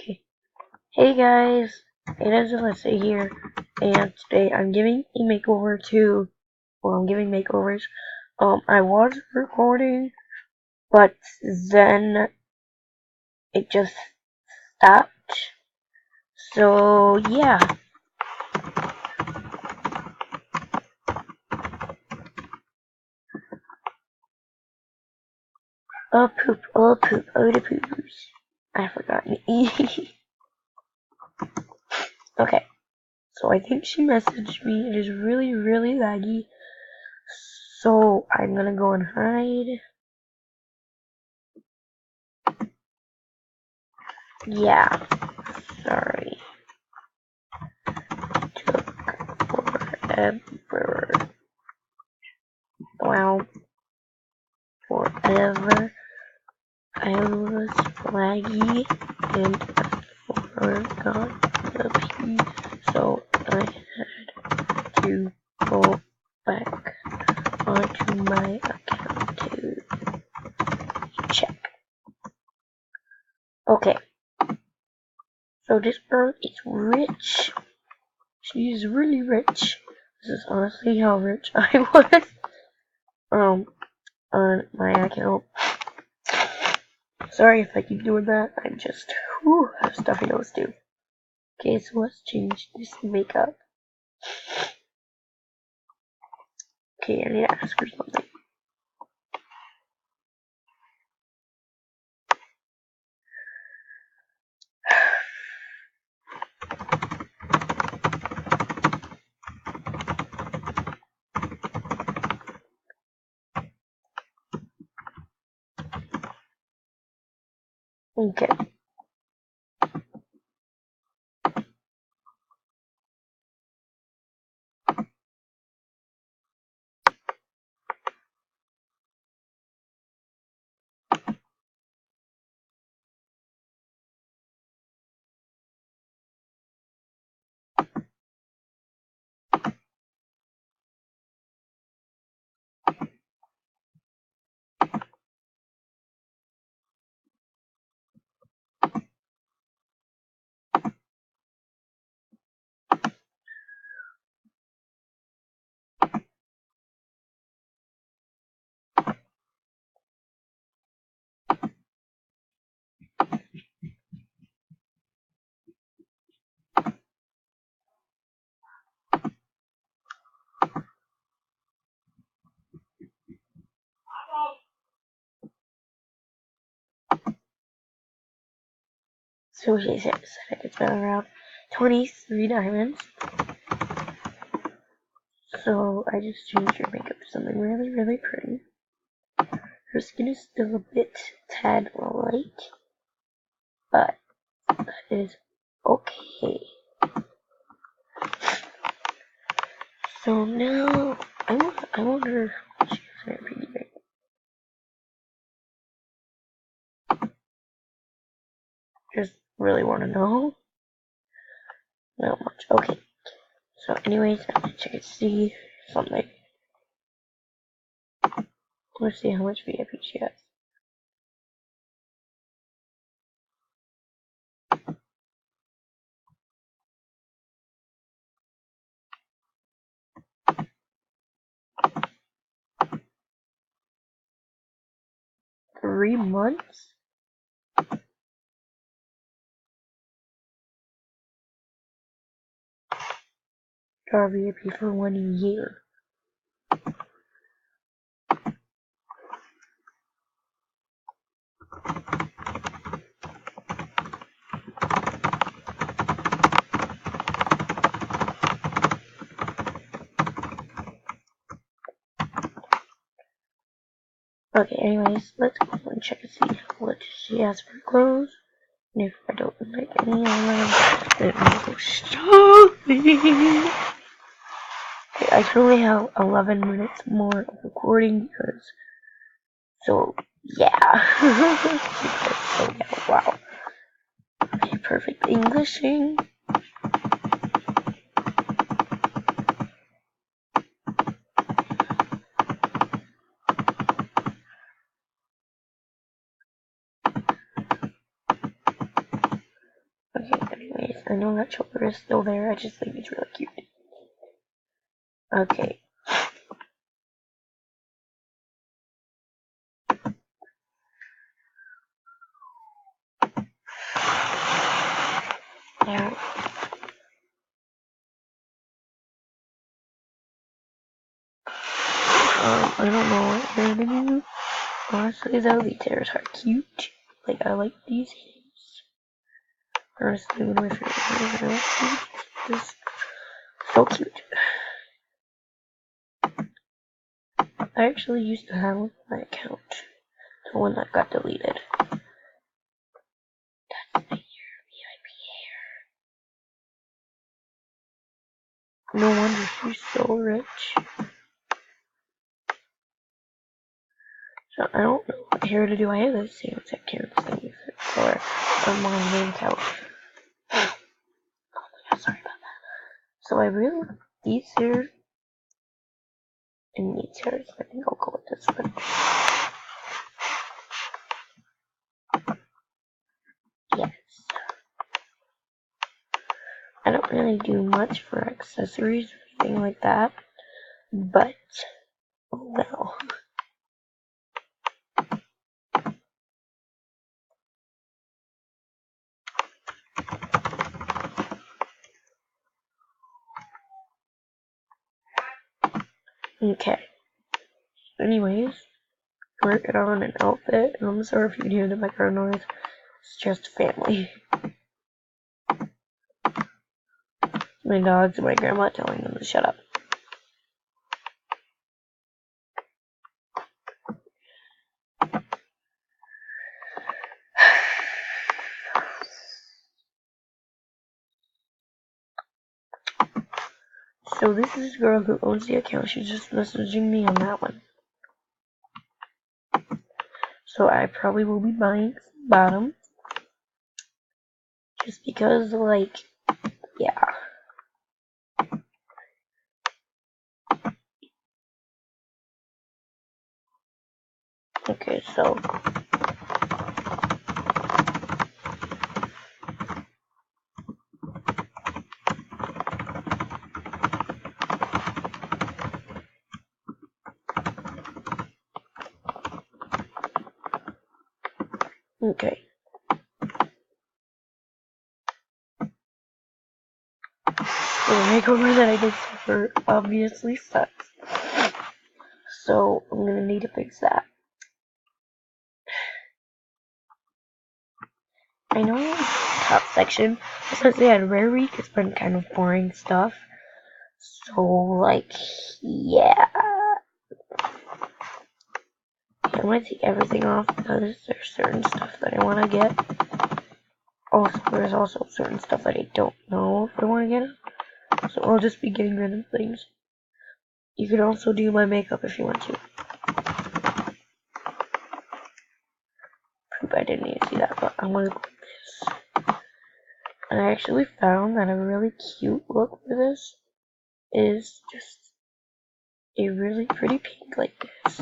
Okay. Hey guys, it is Alyssa here, and today I'm giving a makeover to, I'm giving makeovers. I was recording, but then it just stopped. So yeah. Oh poop, oh the poopers. I forgot. Okay, so I think she messaged me. It is really, really laggy. So I'm gonna go and hide. Yeah, sorry. Took forever. Wow, forever. I was laggy and forgot the P, so I had to go back onto my account to check. Okay, so this girl is rich. She's really rich. This is honestly how rich I was. On my account. Sorry if I keep doing that. I'm just, have stuffy nose too. Okay, so let's change this makeup. Okay, I need to ask her something. Okay. So she said I could spend around 23 diamonds. So I just changed her makeup to something really, really pretty. Her skin is still a bit tad light, but that is okay. So now I wonder what she's gonna be doing. Just really want to know. Not much. Okay. So anyways, I'm gonna check and see something. Let's see how much VIP she has. Three months? Star VIP for 1 year. Okay, anyways, let's go and check and see what she has for clothes. And if I don't like any of them, then we'll go shopping. Okay, I truly have 11 minutes more of recording because, so yeah. So yeah, wow. Okay, perfect Englishing. I know that shoulder is still there, I just think it's really cute. Okay. Now, I don't know what they're gonna do. Honestly though, these hairs are cute. Like, I like these hairs. Honestly, one of my favorite hairs are cute. Just so cute. I actually used to have my account. The one that got deleted. That's my VIP hair. No wonder she's so rich. So I don't know what hair to do. I have the same exact hair thing for my main account. Oh my god, sorry about that. So I really like these hairs and these hairs. I think I'll go with this one. Yes. I don't really do much for accessories or anything like that, but well. Okay. Anyways, working on an outfit, and I'm sorry if you hear the background noise. It's just family. My dogs and my grandma telling them to shut up. So this is the girl who owns the account. She's just messaging me on that one. So I probably will be buying some bottoms. Just because, like, yeah. Okay, so. Okay. So the makeover that I did for obviously sucks. So I'm gonna need to fix that. I know in the top section, since they had Rare Week, it's been kind of boring stuff. So, like, yeah. I'm gonna take everything off because there's certain stuff that I want to get. Also, there's also certain stuff that I don't know if I want to get. So I'll just be getting rid of things. You can also do my makeup if you want to. Poop, I didn't need to see that, but I'm gonna go with this. And I actually found that a really cute look for this is just a really pretty pink like this.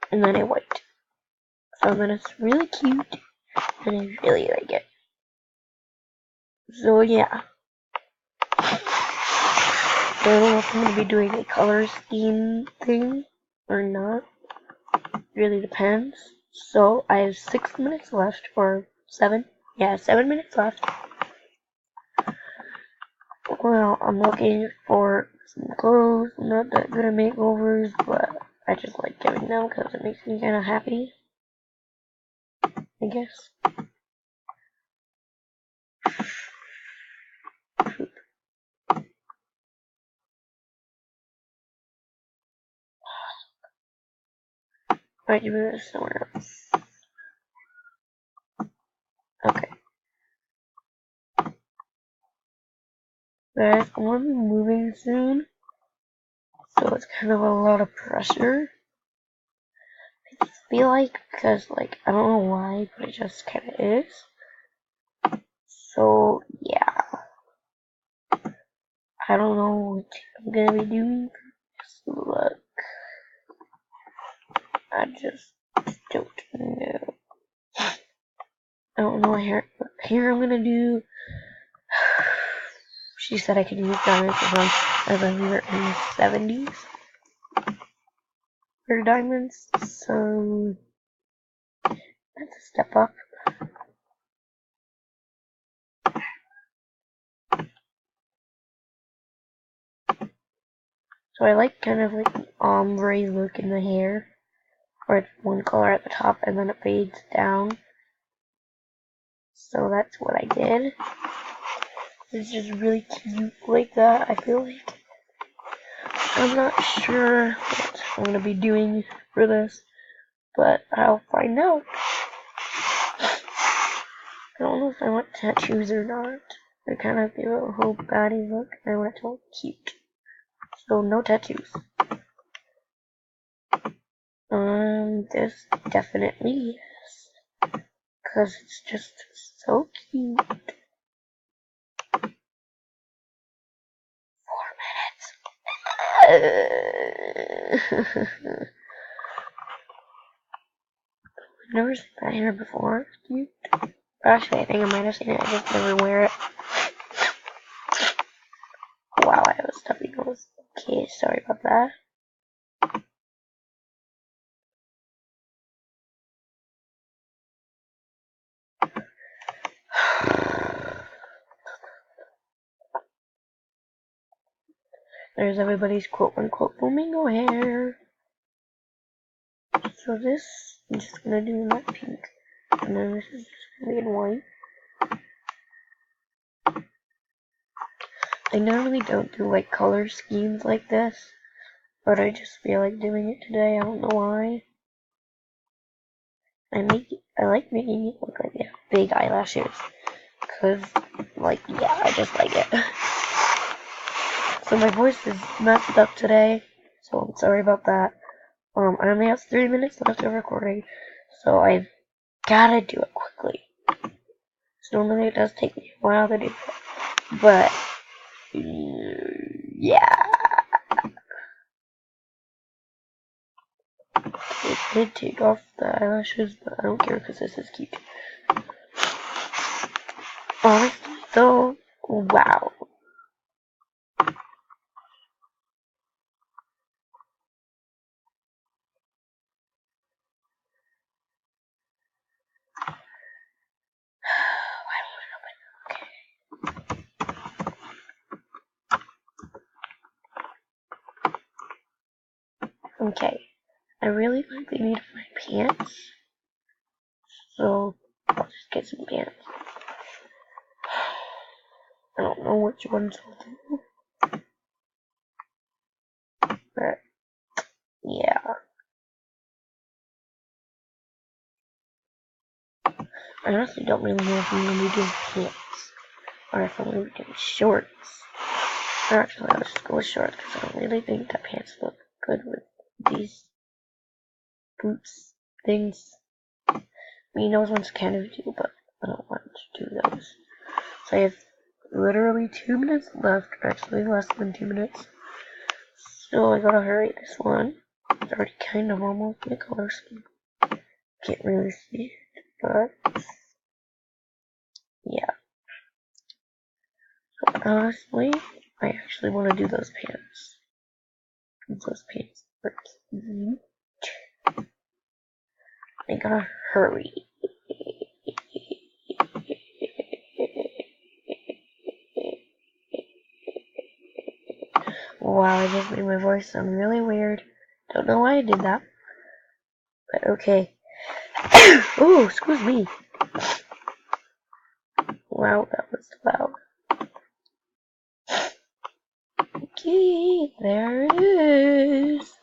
And then a white. So then it's really cute, and I really like it. So yeah. I don't know if I'm going to be doing a color scheme thing or not. It really depends. So I have 6 minutes left, or 7. Yeah, 7 minutes left. Well, I'm looking for some clothes. I'm not that good at makeovers, but I just like giving them because it makes me kind of happy, I guess. Alright, you move this somewhere else. Okay. Guys, I'm gonna be moving soon, so it's kind of a lot of pressure. I just feel like, because, like, I don't know why, but it just kind of is. So, yeah. I don't know what I'm gonna be doing for this look. I just don't know. I don't know what hair I'm gonna do. she said I could use diamonds as long as we were in the 70s for diamonds, so that's a step up. So I like kind of like the ombre look in the hair, where it's one color at the top and then it fades down. So that's what I did. It's just really cute like that. I feel like I'm not sure what I'm gonna be doing for this, but I'll find out. I don't know if I want tattoos or not. They kind of give it a whole baddie look. I want it to look cute. So no tattoos. This definitely yes. Because it's just so cute. 4 minutes. I've never seen that hair before. It's cute. Actually, I think I might have seen it. I just never wear it. Wow, I have a stuffy nose. Okay, sorry about that. There's everybody's quote-unquote flamingo hair. So this, I'm just gonna do in that pink. And then this is just gonna be in white. I normally don't do like color schemes like this, but I just feel like doing it today. I don't know why. I like making it look like they have big eyelashes, cause like yeah, I just like it. So my voice is messed up today, so I'm sorry about that. I only have 3 minutes left of recording, so I've gotta do it quickly. So normally it does take me a while to do it, but yeah. It did take off the eyelashes, but I don't care because this is cute. Honestly, though, wow. Okay, I really like the need of my pants, so I'll just get some pants. I don't know which ones I'll do, but yeah. I honestly don't really know if I'm going to be doing pants, or if I'm going to be doing shorts. Or actually, I'll just go with shorts, because I don't really think that pants look good with these boots things. I mean, those ones kind of do, but I don't want to do those. So I have literally 2 minutes left, or actually less than 2 minutes. So I gotta hurry this one. It's already kind of almost the color scheme. Can't really see it, but yeah. So honestly, I actually want to do those pants. Those pants are cute. I gotta hurry. Wow, I just made my voice sound really weird. Don't know why I did that. But okay. Ooh, excuse me. Wow, that was loud. Okay, there it is.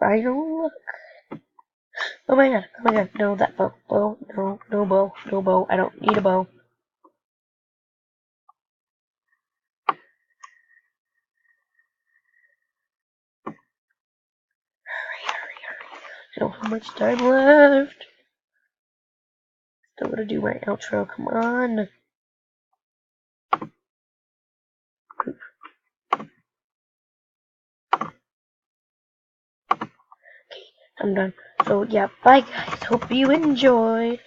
Final look. Oh my god, no, that bow. No bow, no bow. I don't need a bow. Hurry. I don't have much time left. Still gotta do my outro, come on. I'm done. So yeah, bye guys. Hope you enjoyed.